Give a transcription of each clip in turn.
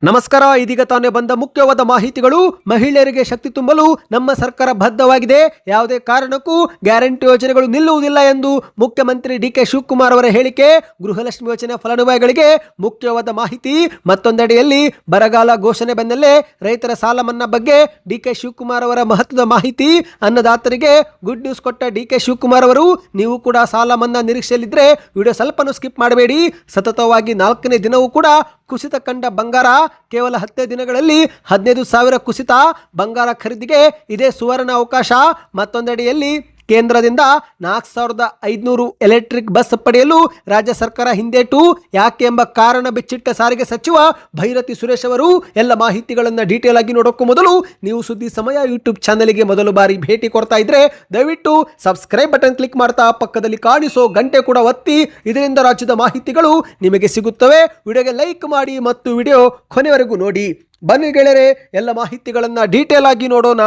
ನಮಸ್ಕಾರ. ಇದೀಗ ತಾನೇ ಬಂದ ಮುಖ್ಯವಾದ ಮಾಹಿತಿಗಳು. ಮಹಿಳೆಯರಿಗೆ ಶಕ್ತಿ ತುಂಬಲು ನಮ್ಮ ಸರ್ಕಾರ ಬದ್ಧವಾಗಿದೆ. ಯಾವುದೇ ಕಾರಣಕ್ಕೂ ಗ್ಯಾರಂಟಿ ಯೋಜನೆಗಳು ನಿಲ್ಲುವುದಿಲ್ಲ ಎಂದು ಮುಖ್ಯಮಂತ್ರಿ ಡಿ.ಕೆ. ಶಿವಕುಮಾರ್ ಅವರ ಹೇಳಿಕೆ. ಗೃಹಲಕ್ಷ್ಮಿ ಯೋಜನೆ ಫಲಾನುಭವಿಗಳಿಗೆ ಮುಖ್ಯವಾದ ಮಾಹಿತಿ. ಮತ್ತೊಂದೆಡೆಯಲ್ಲಿ ಬರಗಾಲ ಘೋಷಣೆ ಬೆನ್ನಲ್ಲೇ ರೈತರ ಸಾಲ ಮನ್ನಾ ಬಗ್ಗೆ ಡಿ.ಕೆ. ಶಿವಕುಮಾರ್ ಅವರ ಮಹತ್ವದ ಮಾಹಿತಿ. ಅನ್ನದಾತರಿಗೆ ಗುಡ್ ನ್ಯೂಸ್ ಕೊಟ್ಟ ಡಿ.ಕೆ. ಶಿವಕುಮಾರ್ ಅವರು, ನೀವು ಕೂಡ ಸಾಲ ಮನ್ನಾ ನಿರೀಕ್ಷೆಯಲ್ಲಿದ್ದರೆ ವಿಡಿಯೋ ಸ್ವಲ್ಪನೂ ಸ್ಕಿಪ್ ಮಾಡಬೇಡಿ. ಸತತವಾಗಿ 4ನೇ ದಿನವೂ ಕೂಡ ಕುಸಿತ ಕಂಡ ಬಂಗಾರ. ಕೇವಲ 10 ದಿನಗಳಲ್ಲಿ 15,000 ಕುಸಿತ. ಬಂಗಾರ ಖರೀದಿಗೆ ಇದೇ ಸುವರ್ಣ ಅವಕಾಶ. ಮತ್ತೊಂದೆಡೆಯಲ್ಲಿ ಕೇಂದ್ರದಿಂದ 4,500 ಎಲೆಕ್ಟ್ರಿಕ್ ಬಸ್ ಪಡೆಯಲು ರಾಜ್ಯ ಸರ್ಕಾರ ಹಿಂದೇಟು. ಯಾಕೆ ಎಂಬ ಕಾರಣ ಬಿಚ್ಚಿಟ್ಟ ಸಾರಿಗೆ ಸಚಿವ ಭೈರತಿ ಸುರೇಶ್ ಅವರು. ಎಲ್ಲ ಮಾಹಿತಿಗಳನ್ನು ಡೀಟೇಲ್ ಆಗಿ ನೋಡೋಕ್ಕೂ ಮೊದಲು ನೀವು ಸುದ್ದಿ ಸಮಯ ಯೂಟ್ಯೂಬ್ ಚಾನಲ್ಗೆ ಮೊದಲು ಬಾರಿ ಭೇಟಿ ಕೊಡ್ತಾ ಇದ್ರೆ ದಯವಿಟ್ಟು ಸಬ್ಸ್ಕ್ರೈಬ್ ಬಟನ್ ಕ್ಲಿಕ್ ಮಾಡ್ತಾ ಪಕ್ಕದಲ್ಲಿ ಕಾಣಿಸೋ ಗಂಟೆ ಕೂಡ ಒತ್ತಿ. ಇದರಿಂದ ರಾಜ್ಯದ ಮಾಹಿತಿಗಳು ನಿಮಗೆ ಸಿಗುತ್ತವೆ. ವಿಡಿಯೋಗೆ ಲೈಕ್ ಮಾಡಿ ಮತ್ತು ವಿಡಿಯೋ ಕೊನೆವರೆಗೂ ನೋಡಿ. ಬನ್ನಿ ಗೆಳೆಯರೆ, ಎಲ್ಲ ಮಾಹಿತಿಗಳನ್ನು ಡೀಟೇಲ್ ಆಗಿ ನೋಡೋಣ.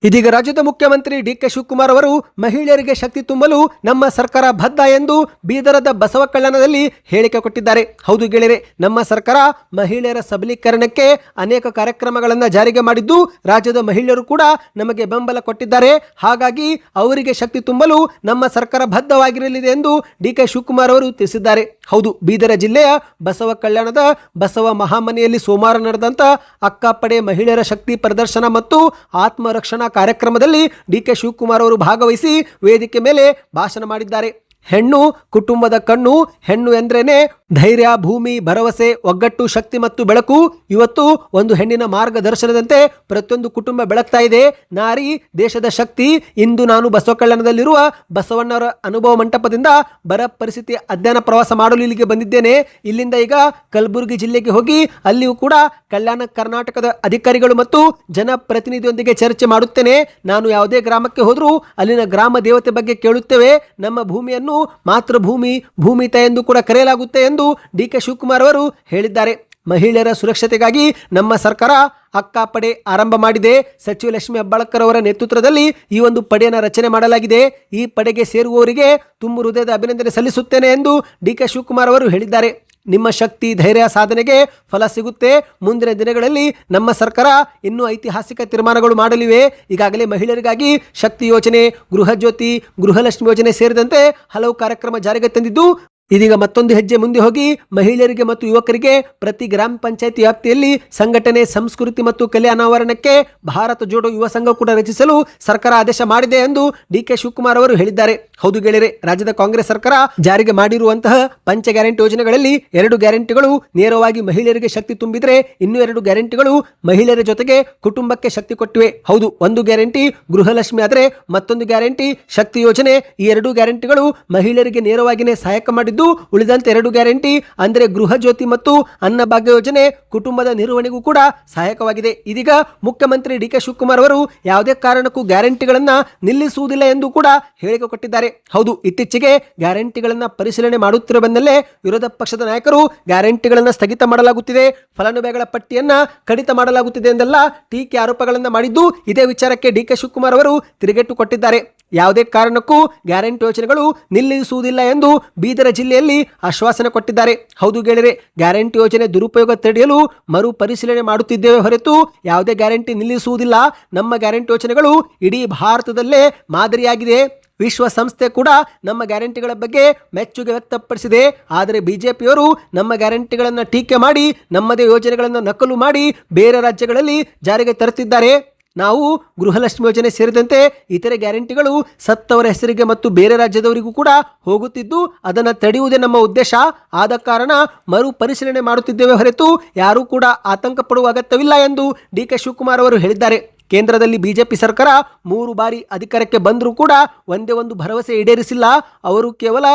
ಇದೀಗ ರಾಜ್ಯದ ಮುಖ್ಯಮಂತ್ರಿ ಡಿ.ಕೆ. ಶಿವಕುಮಾರ್ ಅವರು ಮಹಿಳೆಯರಿಗೆ ಶಕ್ತಿ ತುಂಬಲು ನಮ್ಮ ಸರ್ಕಾರ ಬದ್ಧ ಎಂದು ಬೀದರದ ಬಸವ ಕಲ್ಯಾಣದಲ್ಲಿ ಹೇಳಿಕೆ ಕೊಟ್ಟಿದ್ದಾರೆ. ಹೌದು ಗೆಳೆಯರೆ, ನಮ್ಮ ಸರ್ಕಾರ ಮಹಿಳೆಯರ ಸಬಲೀಕರಣಕ್ಕೆ ಅನೇಕ ಕಾರ್ಯಕ್ರಮಗಳನ್ನು ಜಾರಿಗೆ ಮಾಡಿದ್ದು ರಾಜ್ಯದ ಮಹಿಳೆಯರು ಕೂಡ ನಮಗೆ ಬೆಂಬಲ ಕೊಟ್ಟಿದ್ದಾರೆ. ಹಾಗಾಗಿ ಅವರಿಗೆ ಶಕ್ತಿ ತುಂಬಲು ನಮ್ಮ ಸರ್ಕಾರ ಬದ್ಧವಾಗಿರಲಿದೆ ಎಂದು ಡಿ.ಕೆ. ಶಿವಕುಮಾರ್ ಅವರು ತಿಳಿಸಿದ್ದಾರೆ. ಹೌದು, ಬೀದರ ಜಿಲ್ಲೆಯ ಬಸವ ಕಲ್ಯಾಣದ ಬಸವ ಮಹಾಮನೆಯಲ್ಲಿ ಸೋಮವಾರ ನಡೆದಂತ ಅಕ್ಕಪಡೆ ಮಹಿಳೆಯರ ಶಕ್ತಿ ಪ್ರದರ್ಶನ ಮತ್ತು ಆತ್ಮರಕ್ಷಣಾ ಕಾರ್ಯಕ್ರಮದಲ್ಲಿ ಡಿ.ಕೆ. ಶಿವಕುಮಾರ್ ಅವರು ಭಾಗವಹಿಸಿ ವೇದಿಕೆ ಮೇಲೆ ಭಾಷಣ ಮಾಡಿದ್ದಾರೆ. ಹೆಣ್ಣು ಕುಟುಂಬದ ಕಣ್ಣು. ಹೆಣ್ಣು ಎಂದ್ರೇನೆ ಧೈರ್ಯ, ಭೂಮಿ, ಭರವಸೆ, ಒಗ್ಗಟ್ಟು, ಶಕ್ತಿ ಮತ್ತು ಬೆಳಕು. ಇವತ್ತು ಒಂದು ಹೆಣ್ಣಿನ ಮಾರ್ಗದರ್ಶನದಂತೆ ಪ್ರತಿಯೊಂದು ಕುಟುಂಬ ಬೆಳಗ್ತಾ ಇದೆ. ನಾರಿ ದೇಶದ ಶಕ್ತಿ. ಇಂದು ನಾನು ಬಸವ ಕಲ್ಯಾಣದಲ್ಲಿರುವ ಬಸವಣ್ಣವರ ಅನುಭವ ಮಂಟಪದಿಂದ ಬರ ಪರಿಸ್ಥಿತಿ ಅಧ್ಯಯನ ಪ್ರವಾಸ ಮಾಡಲು ಇಲ್ಲಿಗೆ ಬಂದಿದ್ದೇನೆ. ಇಲ್ಲಿಂದ ಈಗ ಕಲಬುರಗಿ ಜಿಲ್ಲೆಗೆ ಹೋಗಿ ಅಲ್ಲಿಯೂ ಕೂಡ ಕಲ್ಯಾಣ ಕರ್ನಾಟಕದ ಅಧಿಕಾರಿಗಳು ಮತ್ತು ಜನಪ್ರತಿನಿಧಿಯೊಂದಿಗೆ ಚರ್ಚೆ ಮಾಡುತ್ತೇನೆ. ನಾನು ಯಾವುದೇ ಗ್ರಾಮಕ್ಕೆ ಹೋದರೂ ಅಲ್ಲಿನ ಗ್ರಾಮ ದೇವತೆ ಬಗ್ಗೆ ಕೇಳುತ್ತೇವೆ. ನಮ್ಮ ಭೂಮಿಯನ್ನು ಮಾತೃಭೂಮಿ, ಭೂಮಿತ ಎಂದು ಕೂಡ ಕರೆಯಲಾಗುತ್ತೆ ಎಂದು ಡಿ.ಕೆ. ಶಿವಕುಮಾರ್ ಅವರು ಹೇಳಿದ್ದಾರೆ. ಮಹಿಳೆಯರ ಸುರಕ್ಷತೆಗಾಗಿ ನಮ್ಮ ಸರ್ಕಾರ ಅಕ್ಕಪಡೆ ಆರಂಭ ಮಾಡಿದೆ. ಸಚಿವ ಲಕ್ಷ್ಮೀ ಹೆಬ್ಬಾಳ್ಕರ್ ಅವರ ನೇತೃತ್ವದಲ್ಲಿ ಈ ಒಂದು ಪಡೆಯನ್ನು ರಚನೆ ಮಾಡಲಾಗಿದೆ. ಈ ಪಡೆಗೆ ಸೇರುವವರಿಗೆ ತುಂಬ ಹೃದಯದ ಅಭಿನಂದನೆ ಸಲ್ಲಿಸುತ್ತೇನೆ ಎಂದು ಡಿ.ಕೆ. ಶಿವಕುಮಾರ್ ಅವರು ಹೇಳಿದ್ದಾರೆ. ನಿಮ್ಮ ಶಕ್ತಿ, ಧೈರ್ಯ, ಸಾಧನೆಗೆ ಫಲ ಸಿಗುತ್ತೆ. ಮುಂದಿನ ದಿನಗಳಲ್ಲಿ ನಮ್ಮ ಸರ್ಕಾರ ಇನ್ನೂ ಐತಿಹಾಸಿಕ ತೀರ್ಮಾನಗಳು ಮಾಡಲಿವೆ. ಈಗಾಗಲೇ ಮಹಿಳೆಯರಿಗಾಗಿ ಶಕ್ತಿ ಯೋಜನೆ, ಗೃಹ ಜ್ಯೋತಿ, ಗೃಹಲಕ್ಷ್ಮಿ ಯೋಜನೆ ಸೇರಿದಂತೆ ಹಲವು ಕಾರ್ಯಕ್ರಮ ಜಾರಿಗೆ ತಂದಿದ್ದು ಇದೀಗ ಮತ್ತೊಂದು ಹೆಜ್ಜೆ ಮುಂದೆ ಹೋಗಿ ಮಹಿಳೆಯರಿಗೆ ಮತ್ತು ಯುವಕರಿಗೆ ಪ್ರತಿ ಗ್ರಾಮ ಪಂಚಾಯತಿ ವ್ಯಾಪ್ತಿಯಲ್ಲಿ ಸಂಘಟನೆ, ಸಂಸ್ಕೃತಿ ಮತ್ತು ಕಲೆ ಅನಾವರಣಕ್ಕೆ ಭಾರತ ಜೋಡೋ ಯುವ ಸಂಘ ಕೂಡ ರಚಿಸಲು ಸರ್ಕಾರ ಆದೇಶ ಮಾಡಿದೆ ಎಂದು ಡಿ.ಕೆ. ಶಿವಕುಮಾರ್ ಅವರು ಹೇಳಿದ್ದಾರೆ. ಹೌದು ಗೆಳೆಯರೆ, ರಾಜ್ಯದ ಕಾಂಗ್ರೆಸ್ ಸರ್ಕಾರ ಜಾರಿಗೆ ಮಾಡಿರುವಂತಹ ಪಂಚ ಗ್ಯಾರಂಟಿ ಯೋಜನೆಗಳಲ್ಲಿ 2 ಗ್ಯಾರಂಟಿಗಳು ನೇರವಾಗಿ ಮಹಿಳೆಯರಿಗೆ ಶಕ್ತಿ ತುಂಬಿದ್ರೆ, ಇನ್ನೂ 2 ಗ್ಯಾರಂಟಿಗಳು ಮಹಿಳೆಯರ ಜೊತೆಗೆ ಕುಟುಂಬಕ್ಕೆ ಶಕ್ತಿ ಕೊಟ್ಟಿವೆ. ಹೌದು, ಒಂದು ಗ್ಯಾರಂಟಿ ಗೃಹಲಕ್ಷ್ಮಿ ಆದರೆ ಮತ್ತೊಂದು ಗ್ಯಾರಂಟಿ ಶಕ್ತಿ ಯೋಜನೆ. ಈ 2 ಗ್ಯಾರಂಟಿಗಳು ಮಹಿಳೆಯರಿಗೆ ನೇರವಾಗಿಯೇ ಸಹಾಯಕ ಮಾಡಿದ್ದು, ಉಳಿದಂತೆ 2 ಗ್ಯಾರಂಟಿ ಅಂದರೆ ಗೃಹ ಜ್ಯೋತಿ ಮತ್ತು ಅನ್ನಭಾಗ್ಯ ಯೋಜನೆ ಕುಟುಂಬದ ನಿರ್ವಹಣೆಗೂ ಕೂಡ ಸಹಾಯಕವಾಗಿದೆ. ಇದೀಗ ಮುಖ್ಯಮಂತ್ರಿ ಡಿ.ಕೆ. ಶಿವಕುಮಾರ್ ಅವರು ಯಾವುದೇ ಕಾರಣಕ್ಕೂ ಗ್ಯಾರಂಟಿಗಳನ್ನ ನಿಲ್ಲಿಸುವುದಿಲ್ಲ ಎಂದು ಕೂಡ ಹೇಳಿಕೆ ಕೊಟ್ಟಿದ್ದಾರೆ. ಹೌದು, ಇತ್ತೀಚೆಗೆ ಗ್ಯಾರಂಟಿಗಳನ್ನ ಪರಿಶೀಲನೆ ಮಾಡುತ್ತಿರುವ ಬೆನ್ನಲ್ಲೇ ವಿರೋಧ ಪಕ್ಷದ ನಾಯಕರು ಗ್ಯಾರಂಟಿಗಳನ್ನ ಸ್ಥಗಿತ ಮಾಡಲಾಗುತ್ತಿದೆ, ಫಲಾನುಭವಿಗಳ ಪಟ್ಟಿಯನ್ನ ಕಡಿತ ಮಾಡಲಾಗುತ್ತಿದೆ ಎಂದೆಲ್ಲ ಟೀಕೆ ಆರೋಪಗಳನ್ನ ಮಾಡಿದ್ದು ಇದೇ ವಿಚಾರಕ್ಕೆ ಡಿ.ಕೆ. ಶಿವಕುಮಾರ್ ಅವರು ತಿರುಗೇಟು ಕೊಟ್ಟಿದ್ದಾರೆ. ಯಾವುದೇ ಕಾರಣಕ್ಕೂ ಗ್ಯಾರಂಟಿ ಯೋಜನೆಗಳು ನಿಲ್ಲಿಸುವುದಿಲ್ಲ ಎಂದು ಬೀದರ ಜಿಲ್ಲೆಯಲ್ಲಿ ಆಶ್ವಾಸನೆ ಕೊಟ್ಟಿದ್ದಾರೆ. ಹೌದು ಗೆಳೆಯರೆ, ಗ್ಯಾರಂಟಿ ಯೋಜನೆ ದುರುಪಯೋಗ ತಡೆಯಲು ಮರು ಪರಿಶೀಲನೆ ಮಾಡುತ್ತಿದ್ದೇವೆ ಹೊರತು ಯಾವುದೇ ಗ್ಯಾರಂಟಿ ನಿಲ್ಲಿಸುವುದಿಲ್ಲ. ನಮ್ಮ ಗ್ಯಾರಂಟಿ ಯೋಜನೆಗಳು ಇಡೀ ಭಾರತದಲ್ಲೇ ಮಾದರಿಯಾಗಿದೆ. ವಿಶ್ವಸಂಸ್ಥೆ ಕೂಡ ನಮ್ಮ ಗ್ಯಾರಂಟಿಗಳ ಬಗ್ಗೆ ಮೆಚ್ಚುಗೆ ವ್ಯಕ್ತಪಡಿಸಿದೆ. ಆದರೆ ಬಿಜೆಪಿಯವರು ನಮ್ಮ ಗ್ಯಾರಂಟಿಗಳನ್ನು ಟೀಕೆ ಮಾಡಿ ನಮ್ಮದೇ ಯೋಜನೆಗಳನ್ನು ನಕಲು ಮಾಡಿ ಬೇರೆ ರಾಜ್ಯಗಳಲ್ಲಿ ಜಾರಿಗೆ ತರುತ್ತಿದ್ದಾರೆ. ನಾವು ಗೃಹಲಕ್ಷ್ಮಿ ಯೋಜನೆ ಸೇರಿದಂತೆ ಇತರೆ ಗ್ಯಾರಂಟಿಗಳು ಸತ್ತವರ ಹೆಸರಿಗೆ ಮತ್ತು ಬೇರೆ ರಾಜ್ಯದವರಿಗೂ ಕೂಡ ಹೋಗುತ್ತಿದ್ದು ಅದನ್ನು ತಡೆಯುವುದೇ ನಮ್ಮ ಉದ್ದೇಶ. ಆದ ಕಾರಣ ಮರು ಪರಿಶೀಲನೆ ಮಾಡುತ್ತಿದ್ದೇವೆ ಹೊರತು ಯಾರೂ ಕೂಡ ಆತಂಕ ಪಡುವ ಅಗತ್ಯವಿಲ್ಲ ಎಂದು ಡಿ.ಕೆ. ಶಿವಕುಮಾರ್ ಅವರು ಹೇಳಿದ್ದಾರೆ. ಕೇಂದ್ರದಲ್ಲಿ ಬಿಜೆಪಿ ಸರ್ಕಾರ 3 ಬಾರಿ ಅಧಿಕಾರಕ್ಕೆ ಬಂದರೂ ಕೂಡ ಒಂದೇ ಒಂದು ಭರವಸೆ ಈಡೇರಿಸಿಲ್ಲ. ಅವರು ಕೇವಲ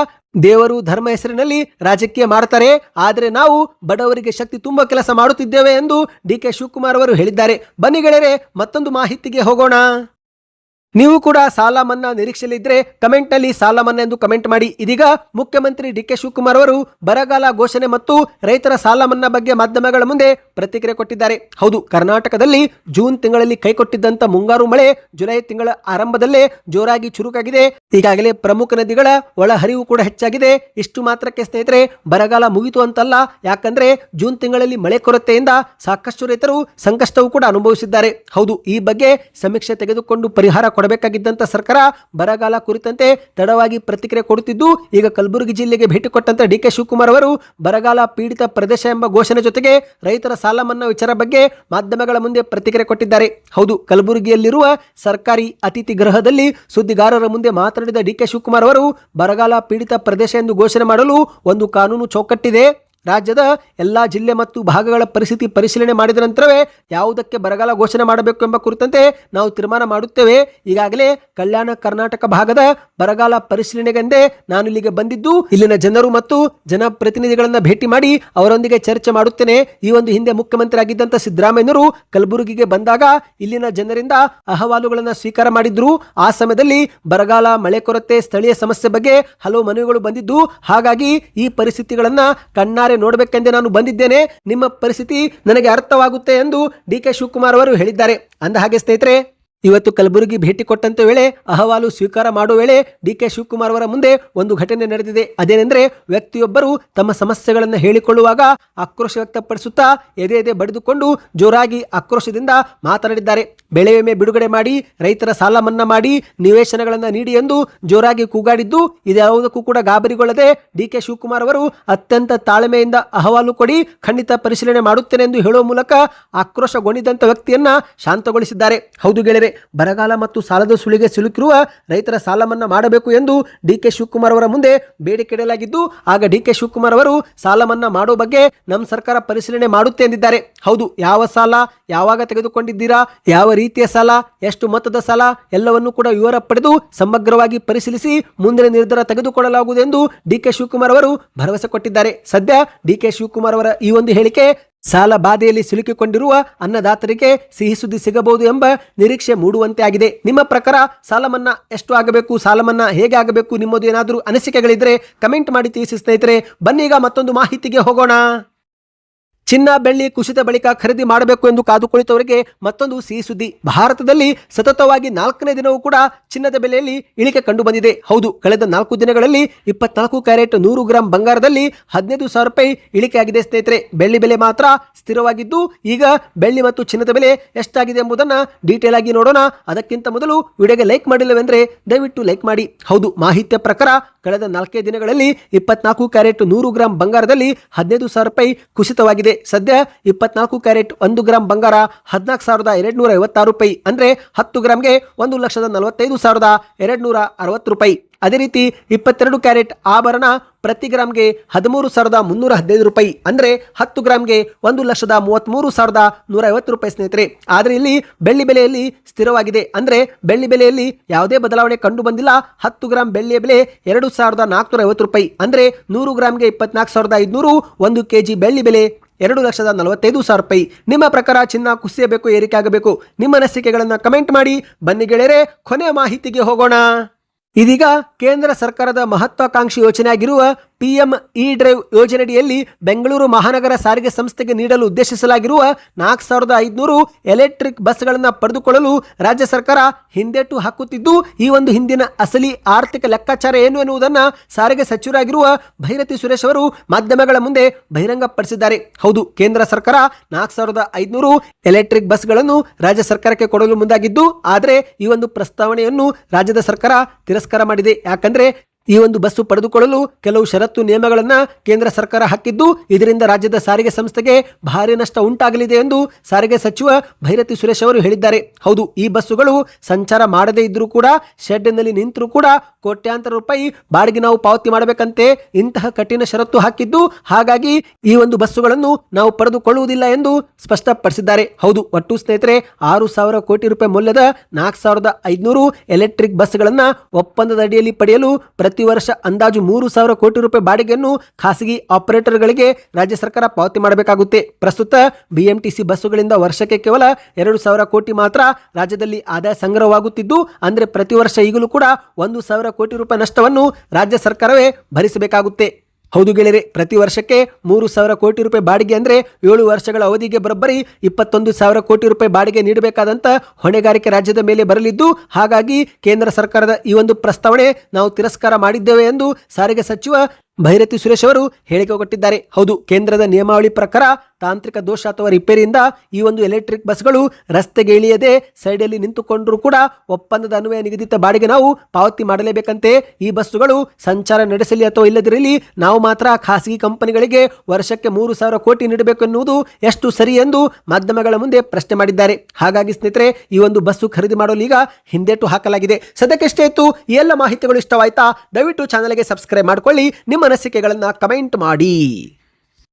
ದೇವರು, ಧರ್ಮ ಹೆಸರಿನಲ್ಲಿ ರಾಜಕೀಯ ಮಾಡ್ತಾರೆ. ಆದರೆ ನಾವು ಬಡವರಿಗೆ ಶಕ್ತಿ ತುಂಬ ಕೆಲಸ ಮಾಡುತ್ತಿದ್ದೇವೆ ಎಂದು ಡಿ.ಕೆ. ಶಿವಕುಮಾರ್ ಅವರು ಹೇಳಿದ್ದಾರೆ. ಬನ್ನಿ ಗೆಳೆಯರೆ, ಮತ್ತೊಂದು ಮಾಹಿತಿಗೆ ಹೋಗೋಣ. ನೀವು ಕೂಡ ಸಾಲ ಮನ್ನಾ ನಿರೀಕ್ಷೆಯಲ್ಲಿದ್ದರೆ ಕಮೆಂಟ್ ನಲ್ಲಿ ಸಾಲ ಮನ್ನಾ ಎಂದು ಕಮೆಂಟ್ ಮಾಡಿ. ಇದೀಗ ಮುಖ್ಯಮಂತ್ರಿ ಡಿಕೆ ಶಿವಕುಮಾರ್ ಅವರು ಬರಗಾಲ ಘೋಷಣೆ ಮತ್ತು ರೈತರ ಸಾಲ ಮನ್ನಾ ಬಗ್ಗೆ ಮಾಧ್ಯಮಗಳ ಮುಂದೆ ಪ್ರತಿಕ್ರಿಯೆ ಕೊಟ್ಟಿದ್ದಾರೆ. ಹೌದು, ಕರ್ನಾಟಕದಲ್ಲಿ ಜೂನ್ ತಿಂಗಳಲ್ಲಿ ಕೈಕೊಟ್ಟಿದ್ದಂತ ಮುಂಗಾರು ಮಳೆ ಜುಲೈ ತಿಂಗಳ ಆರಂಭದಲ್ಲೇ ಜೋರಾಗಿ ಚುರುಕಾಗಿದೆ. ಈಗಾಗಲೇ ಪ್ರಮುಖ ನದಿಗಳ ಒಳಹರಿವು ಕೂಡ ಹೆಚ್ಚಾಗಿದೆ. ಇಷ್ಟು ಮಾತ್ರಕ್ಕೆ ಸ್ನೇಹಿತರೆ, ಬರಗಾಲ ಮುಗಿತು ಅಂತಲ್ಲ. ಯಾಕಂದ್ರೆ ಜೂನ್ ತಿಂಗಳಲ್ಲಿ ಮಳೆ ಕೊರತೆಯಿಂದ ಸಾಕಷ್ಟು ರೈತರು ಸಂಕಷ್ಟವೂ ಕೂಡ ಅನುಭವಿಸಿದ್ದಾರೆ. ಹೌದು, ಈ ಬಗ್ಗೆ ಸಮೀಕ್ಷೆ ತೆಗೆದುಕೊಂಡು ಪರಿಹಾರ ಕೊಡಬೇಕಾಗಿದ್ದಂತ ಸರ್ಕಾರ ಬರಗಾಲ ಕುರಿತಂತೆ ತಡವಾಗಿ ಪ್ರತಿಕ್ರಿಯೆ ಕೊಡುತ್ತಿದ್ದು, ಈಗ ಕಲಬುರಗಿ ಜಿಲ್ಲೆಗೆ ಭೇಟಿ ಕೊಟ್ಟಂತ ಡಿಕೆ ಶಿವಕುಮಾರ್ ಅವರು ಬರಗಾಲ ಪೀಡಿತ ಪ್ರದೇಶ ಎಂಬ ಘೋಷಣೆ ಜೊತೆಗೆ ರೈತರ ಸಾಲ ಮನ್ನಾ ವಿಚಾರ ಬಗ್ಗೆ ಮಾಧ್ಯಮಗಳ ಮುಂದೆ ಪ್ರತಿಕ್ರಿಯೆ ಕೊಟ್ಟಿದ್ದಾರೆ. ಹೌದು, ಕಲಬುರಗಿಯಲ್ಲಿರುವ ಸರ್ಕಾರಿ ಅತಿಥಿ ಗೃಹದಲ್ಲಿ ಸುದ್ದಿಗಾರರ ಮುಂದೆ ಮಾತನಾಡಿದ ಡಿಕೆ ಶಿವಕುಮಾರ್ ಅವರು ಬರಗಾಲ ಪೀಡಿತ ಪ್ರದೇಶ ಎಂದು ಘೋಷಣೆ ಮಾಡಲು ಒಂದು ಕಾನೂನು ಚೌಕಟ್ಟಿದೆ. ರಾಜ್ಯದ ಎಲ್ಲಾ ಜಿಲ್ಲೆ ಮತ್ತು ಭಾಗಗಳ ಪರಿಸ್ಥಿತಿ ಪರಿಶೀಲನೆ ಮಾಡಿದ ನಂತರವೇ ಯಾವುದಕ್ಕೆ ಬರಗಾಲ ಘೋಷಣೆ ಮಾಡಬೇಕು ಎಂಬ ಕುರಿತಂತೆ ನಾವು ತೀರ್ಮಾನ ಮಾಡುತ್ತೇವೆ. ಈಗಾಗಲೇ ಕಲ್ಯಾಣ ಕರ್ನಾಟಕ ಭಾಗದ ಬರಗಾಲ ಪರಿಶೀಲನೆಗೆಂದೇ ನಾನು ಇಲ್ಲಿಗೆ ಬಂದಿದ್ದು, ಇಲ್ಲಿನ ಜನರು ಮತ್ತು ಜನಪ್ರತಿನಿಧಿಗಳನ್ನ ಭೇಟಿ ಮಾಡಿ ಅವರೊಂದಿಗೆ ಚರ್ಚೆ ಮಾಡುತ್ತೇನೆ. ಈ ಒಂದು ಹಿಂದೆ ಮುಖ್ಯಮಂತ್ರಿ ಆಗಿದ್ದಂತ ಸಿದ್ದರಾಮಯ್ಯನವರು ಕಲಬುರಗಿಗೆ ಬಂದಾಗ ಇಲ್ಲಿನ ಜನರಿಂದ ಅಹವಾಲುಗಳನ್ನು ಸ್ವೀಕಾರ ಮಾಡಿದ್ರು. ಆ ಸಮಯದಲ್ಲಿ ಬರಗಾಲ, ಮಳೆ ಕೊರತೆ, ಸ್ಥಳೀಯ ಸಮಸ್ಯೆ ಬಗ್ಗೆ ಹಲವು ಮನವಿಗಳು ಬಂದಿದ್ದು. ಹಾಗಾಗಿ ಈ ಪರಿಸ್ಥಿತಿಗಳನ್ನ ಕಣ್ಣಾರೆ ನೋಡಬೇಕೆಂದೇ ನಾನು ಬಂದಿದ್ದೇನೆ. ನಿಮ್ಮ ಪರಿಸ್ಥಿತಿ ನನಗೆ ಅರ್ಥವಾಗುತ್ತೆ ಎಂದು ಡಿಕೆ ಶಿವಕುಮಾರ್ ಅವರು ಹೇಳಿದ್ದಾರೆ. ಅಂದ ಹಾಗೆ ಸ್ನೇಹಿತರೆ, ಇವತ್ತು ಕಲಬುರಗಿ ಭೇಟಿ ಕೊಟ್ಟಂತ ವೇಳೆ ಅಹವಾಲು ಸ್ವೀಕಾರ ಮಾಡುವ ವೇಳೆ ಡಿಕೆ ಶಿವಕುಮಾರ್ ಅವರ ಮುಂದೆ ಒಂದು ಘಟನೆ ನಡೆದಿದೆ. ಅದೇನೆಂದ್ರೆ, ವ್ಯಕ್ತಿಯೊಬ್ಬರು ತಮ್ಮ ಸಮಸ್ಯೆಗಳನ್ನು ಹೇಳಿಕೊಳ್ಳುವಾಗ ಆಕ್ರೋಶ ವ್ಯಕ್ತಪಡಿಸುತ್ತಾ ಎದೆ ಬಡಿದುಕೊಂಡು ಜೋರಾಗಿ ಆಕ್ರೋಶದಿಂದ ಮಾತನಾಡಿದ್ದಾರೆ. ಬೆಳೆ ವಿಮೆ ಬಿಡುಗಡೆ ಮಾಡಿ, ರೈತರ ಸಾಲ ಮನ್ನಾ ಮಾಡಿ, ನಿವೇಶನಗಳನ್ನು ನೀಡಿ ಎಂದು ಜೋರಾಗಿ ಕೂಗಾಡಿದ್ದು, ಇದ್ಯಾವುದಕ್ಕೂ ಕೂಡ ಗಾಬರಿಗೊಳ್ಳದೆ ಡಿಕೆ ಶಿವಕುಮಾರ್ ಅವರು ಅತ್ಯಂತ ತಾಳ್ಮೆಯಿಂದ ಅಹವಾಲು ಕೊಡಿ, ಖಂಡಿತ ಪರಿಶೀಲನೆ ಮಾಡುತ್ತೇನೆ ಎಂದು ಹೇಳುವ ಮೂಲಕ ಆಕ್ರೋಶಗೊಂಡಿದ್ದಂಥ ವ್ಯಕ್ತಿಯನ್ನ ಶಾಂತಗೊಳಿಸಿದ್ದಾರೆ. ಹೌದು ಗೆಳೆಯರೆ, ಬರಗಾಲ ಮತ್ತು ಸಾಲದ ಸುಳಿಗೆ ಸಿಲುಕಿರುವ ರೈತರ ಸಾಲ ಮನ್ನಾ ಮಾಡಬೇಕು ಎಂದು ಡಿಕೆ ಶಿವಕುಮಾರ್ ಅವರ ಮುಂದೆ ಬೇಡಿಕೆ ಇಡಲಾಗಿದ್ದು, ಆಗ ಡಿಕೆ ಶಿವಕುಮಾರ್ ಅವರು ಸಾಲ ಮನ್ನಾ ಮಾಡುವ ಬಗ್ಗೆ ನಮ್ಮ ಸರ್ಕಾರ ಪರಿಶೀಲನೆ ಮಾಡುತ್ತೆ ಎಂದಿದ್ದಾರೆ. ಹೌದು, ಯಾವ ಸಾಲ, ಯಾವಾಗ ತೆಗೆದುಕೊಂಡಿದ್ದೀರಾ, ಯಾವ ರೀತಿಯ ಸಾಲ, ಎಷ್ಟು ಮೊತ್ತದ ಸಾಲ ಎಲ್ಲವನ್ನೂ ಕೂಡ ವಿವರ ಪಡೆದು ಸಮಗ್ರವಾಗಿ ಪರಿಶೀಲಿಸಿ ಮುಂದಿನ ನಿರ್ಧಾರ ತೆಗೆದುಕೊಳ್ಳಲಾಗುವುದು ಎಂದು ಡಿಕೆ ಶಿವಕುಮಾರ್ ಅವರು ಭರವಸೆ ಕೊಟ್ಟಿದ್ದಾರೆ. ಸದ್ಯ ಡಿಕೆ ಶಿವಕುಮಾರ್ ಅವರ ಈ ಒಂದು ಹೇಳಿಕೆ ಸಾಲ ಬಾಧೆಯಲ್ಲಿ ಸಿಲುಕಿಕೊಂಡಿರುವ ಅನ್ನದಾತರಿಗೆ ಸಿಹಿ ಸುದ್ದಿ ಸಿಗಬಹುದು ಎಂಬ ನಿರೀಕ್ಷೆ ಮೂಡುವಂತೆ ಆಗಿದೆ. ನಿಮ್ಮ ಪ್ರಕಾರ ಸಾಲ ಮನ್ನಾ ಎಷ್ಟು ಆಗಬೇಕು, ಸಾಲ ಮನ್ನಾ ಹೇಗೆ ಆಗಬೇಕು, ನಿಮ್ಮದು ಏನಾದರೂ ಅನಿಸಿಕೆಗಳಿದ್ರೆ ಕಮೆಂಟ್ ಮಾಡಿ ತಿಳಿಸಿ ಸ್ನೇಹಿತರೆ. ಬನ್ನೀಗ ಮತ್ತೊಂದು ಮಾಹಿತಿಗೆ ಹೋಗೋಣ. ಚಿನ್ನ ಬೆಳ್ಳಿ ಕುಸಿತ ಬಳಿಕ ಖರೀದಿ ಮಾಡಬೇಕು ಎಂದು ಕಾದು ಕುಳಿತವರಿಗೆ ಮತ್ತೊಂದು ಸಿಹಿ ಸುದ್ದಿ. ಭಾರತದಲ್ಲಿ ಸತತವಾಗಿ 4ನೇ ದಿನವೂ ಕೂಡ ಚಿನ್ನದ ಬೆಲೆಯಲ್ಲಿ ಇಳಿಕೆ ಕಂಡು ಬಂದಿದೆ. ಹೌದು, ಕಳೆದ 4 ದಿನಗಳಲ್ಲಿ 24 ಕ್ಯಾರೆಟ್ 100 ಗ್ರಾಂ ಬಂಗಾರದಲ್ಲಿ 15,000 ರೂಪಾಯಿ ಇಳಿಕೆಯಾಗಿದೆ ಸ್ನೇಹಿತರೆ. ಬೆಳ್ಳಿ ಬೆಲೆ ಮಾತ್ರ ಸ್ಥಿರವಾಗಿದ್ದು, ಈಗ ಬೆಳ್ಳಿ ಮತ್ತು ಚಿನ್ನದ ಬೆಲೆ ಎಷ್ಟಾಗಿದೆ ಎಂಬುದನ್ನು ಡೀಟೇಲ್ ಆಗಿ ನೋಡೋಣ. ಅದಕ್ಕಿಂತ ಮೊದಲು ವಿಡಿಯೋಗೆ ಲೈಕ್ ಮಾಡಿಲ್ಲವೆಂದರೆ ದಯವಿಟ್ಟು ಲೈಕ್ ಮಾಡಿ. ಹೌದು, ಮಾಹಿತಿಯ ಪ್ರಕಾರ ಕಳೆದ 4 ದಿನಗಳಲ್ಲಿ 24 ಕ್ಯಾರೆಟ್ 100 ಗ್ರಾಂ ಬಂಗಾರದಲ್ಲಿ 15,000 ರೂಪಾಯಿ ಕುಸಿತವಾಗಿದೆ. ಸದ್ಯ 24 ಕ್ಯಾರೆಟ್ 1 ಗ್ರಾಂ ಬಂಗಾರ 14,256 ರೂಪಾಯಿ, ಅಂದ್ರೆ 10 ಗ್ರಾಂಗೆ 1,45,260 ರೂಪಾಯಿ. ಅದೇ ರೀತಿ 22 ಕ್ಯಾರೆಟ್ ಆಭರಣ ಪ್ರತಿ ಗ್ರಾಮ್ಗೆ 13,315 ರೂಪಾಯಿ, ಅಂದ್ರೆ 10 ಗ್ರಾಮ್ಗೆ 1,33,150 ರೂಪಾಯಿ ಸ್ನೇಹಿತರೆ. ಆದರೆ ಇಲ್ಲಿ ಬೆಳ್ಳಿ ಬೆಲೆಯಲ್ಲಿ ಸ್ಥಿರವಾಗಿದೆ, ಅಂದ್ರೆ ಬೆಳ್ಳಿ ಬೆಲೆಯಲ್ಲಿ ಯಾವುದೇ ಬದಲಾವಣೆ ಕಂಡು ಬಂದಿಲ್ಲ. 10 ಗ್ರಾಂ ಬೆಳ್ಳಿಯ ಬೆಲೆ 2,450 ರೂಪಾಯಿ, ಅಂದ್ರೆ 100 ಗ್ರಾಮ್ಗೆ 24,500. 1 ಕೆಜಿ ಬೆಳ್ಳಿ ಬೆಲೆ 2,45,000 ರೂಪಾಯಿ. ನಿಮ್ಮ ಪ್ರಕಾರ ಚಿನ್ನ ಕುಸಿಯಬೇಕು, ಏರಿಕೆ ಆಗಬೇಕು? ನಿಮ್ಮ ಅನಿಸಿಕೆಗಳನ್ನು ಕಮೆಂಟ್ ಮಾಡಿ. ಬನ್ನಿ ಗೆಳೆಯರೆ, ಕೊನೆಯ ಮಾಹಿತಿಗೆ ಹೋಗೋಣ. ಇದೀಗ ಕೇಂದ್ರ ಸರ್ಕಾರದ ಮಹತ್ವಾಕಾಂಕ್ಷಿ ಯೋಜನೆಯಾಗಿರುವ PM E-ಡ್ರೈವ್ ಯೋಜನೆಯಡಿಯಲ್ಲಿ ಬೆಂಗಳೂರು ಮಹಾನಗರ ಸಾರಿಗೆ ಸಂಸ್ಥೆಗೆ ನೀಡಲು ಉದ್ದೇಶಿಸಲಾಗಿರುವ 4,500 ಎಲೆಕ್ಟ್ರಿಕ್ ಬಸ್ಗಳನ್ನು ಪಡೆದುಕೊಳ್ಳಲು ರಾಜ್ಯ ಸರ್ಕಾರ ಹಿಂದೇಟು ಹಾಕುತ್ತಿದ್ದು, ಈ ಒಂದು ಹಿಂದಿನ ಅಸಲಿ ಆರ್ಥಿಕ ಲೆಕ್ಕಾಚಾರ ಏನು ಎನ್ನುವುದನ್ನು ಸಾರಿಗೆ ಸಚಿವರಾಗಿರುವ ಭೈರತಿ ಸುರೇಶ್ ಅವರು ಮಾಧ್ಯಮಗಳ ಮುಂದೆ ಬಹಿರಂಗಪಡಿಸಿದ್ದಾರೆ. ಹೌದು, ಕೇಂದ್ರ ಸರ್ಕಾರ 4,500 ಎಲೆಕ್ಟ್ರಿಕ್ ಬಸ್ಗಳನ್ನು ರಾಜ್ಯ ಸರ್ಕಾರಕ್ಕೆ ಕೊಡಲು ಮುಂದಾಗಿದ್ದು, ಆದರೆ ಈ ಒಂದು ಪ್ರಸ್ತಾವನೆಯನ್ನು ರಾಜ್ಯದ ಸರ್ಕಾರ ತಿರಸ್ಕಾರ ಮಾಡಿದೆ. ಯಾಕಂದ್ರೆ ಈ ಒಂದು ಬಸ್ಸು ಪಡೆದುಕೊಳ್ಳಲು ಕೆಲವು ಷರತ್ತು ನಿಯಮಗಳನ್ನು ಕೇಂದ್ರ ಸರ್ಕಾರ ಹಾಕಿದ್ದು, ಇದರಿಂದ ರಾಜ್ಯದ ಸಾರಿಗೆ ಸಂಸ್ಥೆಗೆ ಭಾರಿ ನಷ್ಟ ಉಂಟಾಗಲಿದೆ ಎಂದು ಸಾರಿಗೆ ಸಚಿವ ಭೈರತಿ ಸುರೇಶ್ ಅವರು ಹೇಳಿದ್ದಾರೆ. ಹೌದು, ಈ ಬಸ್ಸುಗಳು ಸಂಚಾರ ಮಾಡದೇ ಇದ್ರೂ ಕೂಡ, ಶೆಡ್ನಲ್ಲಿ ನಿಂತರೂ ಕೂಡ ಕೋಟ್ಯಾಂತರ ರೂಪಾಯಿ ಬಾಡಿಗೆ ನಾವು ಪಾವತಿ ಮಾಡಬೇಕಂತೆ ಇಂತಹ ಕಠಿಣ ಷರತ್ತು ಹಾಕಿದ್ದು, ಹಾಗಾಗಿ ಈ ಒಂದು ಬಸ್ಸುಗಳನ್ನು ನಾವು ಪಡೆದುಕೊಳ್ಳುವುದಿಲ್ಲ ಎಂದು ಸ್ಪಷ್ಟಪಡಿಸಿದ್ದಾರೆ. ಹೌದು, ಒಟ್ಟು ಸ್ನೇಹಿತರೆ 6,000 ಕೋಟಿ ರೂಪಾಯಿ ಮೌಲ್ಯದ 4,500 ಎಲೆಕ್ಟ್ರಿಕ್ ಬಸ್ಗಳನ್ನು ಒಪ್ಪಂದದ ಅಡಿಯಲ್ಲಿ ಪಡೆಯಲು ಪ್ರತಿ ವರ್ಷ ಅಂದಾಜು 3,000 ಕೋಟಿ ರೂಪಾಯಿ ಬಾಡಿಗೆಯನ್ನು ಖಾಸಗಿ ಆಪರೇಟರ್ಗಳಿಗೆ ರಾಜ್ಯ ಸರ್ಕಾರ ಪಾವತಿ ಮಾಡಬೇಕಾಗುತ್ತೆ. ಪ್ರಸ್ತುತ ಬಿಎಂಟಿಸಿ ಬಸ್ಸುಗಳಿಂದ ವರ್ಷಕ್ಕೆ ಕೇವಲ 2,000 ಕೋಟಿ ಮಾತ್ರ ರಾಜ್ಯದಲ್ಲಿ ಆದಾಯ ಸಂಗ್ರಹವಾಗುತ್ತಿದ್ದು, ಅಂದ್ರೆ ಪ್ರತಿ ವರ್ಷ ಈಗಲೂ ಕೂಡ 1,000 ಕೋಟಿ ರೂಪಾಯಿ ನಷ್ಟವನ್ನು ರಾಜ್ಯ ಸರ್ಕಾರವೇ ಭರಿಸಬೇಕಾಗುತ್ತೆ. ಹೌದು ಗೆಳೆಯರೆ, ಪ್ರತಿ ವರ್ಷಕ್ಕೆ 3,000 ಕೋಟಿ ರೂಪಾಯಿ ಬಾಡಿಗೆ ಅಂದ್ರೆ 7 ವರ್ಷಗಳ ಅವಧಿಗೆ ಬರೋಬ್ಬರಿ 21,000 ಕೋಟಿ ರೂಪಾಯಿ ಬಾಡಿಗೆ ನೀಡಬೇಕಾದಂತ ಹೊಣೆಗಾರಿಕೆ ರಾಜ್ಯದ ಮೇಲೆ ಬರಲಿದ್ದು, ಹಾಗಾಗಿ ಕೇಂದ್ರ ಸರ್ಕಾರದ ಈ ಒಂದು ಪ್ರಸ್ತಾವನೆ ನಾವು ತಿರಸ್ಕಾರ ಮಾಡಿದ್ದೇವೆ ಎಂದು ಸಾರಿಗೆ ಸಚಿವ ಭೈರತಿ ಸುರೇಶ್ ಅವರು ಹೇಳಿಕೆ ಕೊಟ್ಟಿದ್ದಾರೆ. ಹೌದು, ಕೇಂದ್ರದ ನಿಯಮಾವಳಿ ಪ್ರಕಾರ ತಾಂತ್ರಿಕ ದೋಷ ಅಥವಾ ರಿಪೇರಿಯಿಂದ ಈ ಒಂದು ಎಲೆಕ್ಟ್ರಿಕ್ ಬಸ್ಗಳು ರಸ್ತೆಗೆ ಇಳಿಯದೆ ಸೈಡಲ್ಲಿ ನಿಂತುಕೊಂಡ್ರೂ ಕೂಡ ಒಪ್ಪಂದದ ಅನ್ವಯ ನಿಗದಿತ ಬಾಡಿಗೆ ನಾವು ಪಾವತಿ ಮಾಡಲೇಬೇಕಂತೆ. ಈ ಬಸ್ಸುಗಳು ಸಂಚಾರ ನಡೆಸಲಿ ಅಥವಾ ಇಲ್ಲದಿರಲಿ ನಾವು ಮಾತ್ರ ಖಾಸಗಿ ಕಂಪನಿಗಳಿಗೆ ವರ್ಷಕ್ಕೆ 3,000 ಕೋಟಿ ನೀಡಬೇಕು ಎನ್ನುವುದು ಎಷ್ಟು ಸರಿ ಎಂದು ಮಾಧ್ಯಮಗಳ ಮುಂದೆ ಪ್ರಶ್ನೆ ಮಾಡಿದ್ದಾರೆ. ಹಾಗಾಗಿ ಸ್ನೇಹಿತರೆ, ಈ ಒಂದು ಬಸ್ಸು ಖರೀದಿ ಮಾಡಲು ಈಗ ಹಿಂದೇಟು ಹಾಕಲಾಗಿದೆ. ಸದ್ಯಕ್ಕೆ ಎಷ್ಟೇ ಇತ್ತು, ಈ ಎಲ್ಲ ಮಾಹಿತಿಗಳು ಇಷ್ಟವಾಯ್ತಾ? ದಯವಿಟ್ಟು ಚಾನಲ್ಗೆ ಸಬ್ಸ್ಕ್ರೈಬ್ ಮಾಡಿಕೊಳ್ಳಿ, ನಿಮ್ಮ ಅನಿಸಿಕೆಗಳನ್ನು ಕಮೆಂಟ್ ಮಾಡಿ.